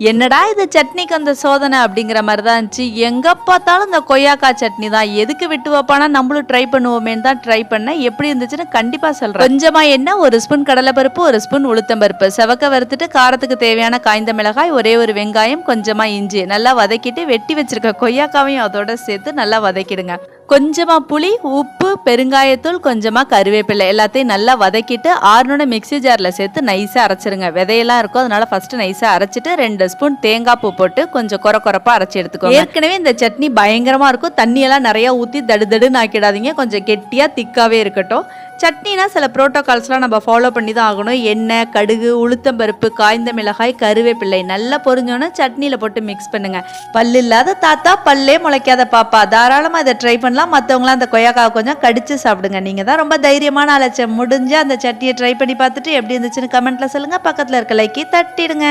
என்னடா இது சட்னிக்கு அந்த சோதனை அப்படிங்கிற மாதிரி தான் இருந்துச்சு. எங்க பார்த்தாலும் இந்த கொய்யாக்காய் சட்னி தான். எதுக்கு விட்டு வைப்பானா நம்மளும் ட்ரை பண்ணுவோமேன்னு தான் ட்ரை பண்ணேன். எப்படி இருந்துச்சுன்னு கண்டிப்பா சொல்றேன். கொஞ்சமா எண்ணெய், 1 ஸ்பூன் கடலைப்பருப்பு, 1 ஸ்பூன் உளுத்தம்பருப்பு, செவக்க வறுத்துட்டு காரத்துக்கு தேவையான காய்ந்த மிளகாய், ஒரே ஒரு வெங்காயம், கொஞ்சமா இஞ்சி நல்லா வதக்கிட்டு வெட்டி வச்சிருக்க கொய்யாக்காவையும் அதோட சேர்த்து நல்லா வதக்கிடுங்க. கொஞ்சமா புளி, உப்பு, பெருங்காயத்தூள், கொஞ்சமா கருவேப்பிலை எல்லாத்தையும் நல்லா வதக்கிட்டு ஆறுனோட மிக்ஸி ஜார்ல சேர்த்து நைஸா அரைச்சிருங்க. விதையெல்லாம் இருக்கும், அதனால ஃபர்ஸ்ட் நைஸா அரைச்சிட்டு 2 ஸ்பூன் தேங்காய் பூ போட்டு கொஞ்சம் கொரப்பா அரைச்சி எடுத்துக்கோங்க. ஏற்கனவே இந்த சட்னி பயங்கரமா இருக்கும். தண்ணியெல்லாம் நிறைய ஊற்றி தடுன்னு ஆக்கிடாதீங்க. கொஞ்சம் கெட்டியா திக்காவே இருக்கட்டும். சட்னினா சில ப்ரோட்டோகால்ஸ்லாம் நம்ம ஃபாலோ பண்ணி தான் ஆகணும். எண்ணெய், கடுகு, உளுத்தம்பருப்பு, காய்ந்த மிளகாய், கருவேப்பிள்ளை நல்லா பொரிஞ்சோன்னா சட்னியில் போட்டு மிக்ஸ் பண்ணுங்க. பல்லு இல்லாத தாத்தா, பல்லே முளைக்காத பாப்பா, தாராளமாக இதை ட்ரை பண்ணலாம். மற்றவங்களாம் அந்த கொய்யாக்காவை கொஞ்சம் கடிச்சு சாப்பிடுங்க. நீங்கள் தான் ரொம்ப தைரியமான ஆளாச்ச. முடிஞ்சு அந்த சட்னியை ட்ரை பண்ணி பார்த்துட்டு எப்படி இருந்துச்சுன்னு கமெண்ட்ல சொல்லுங்க. பக்கத்தில் இருக்க லைக்கி தட்டிடுங்க.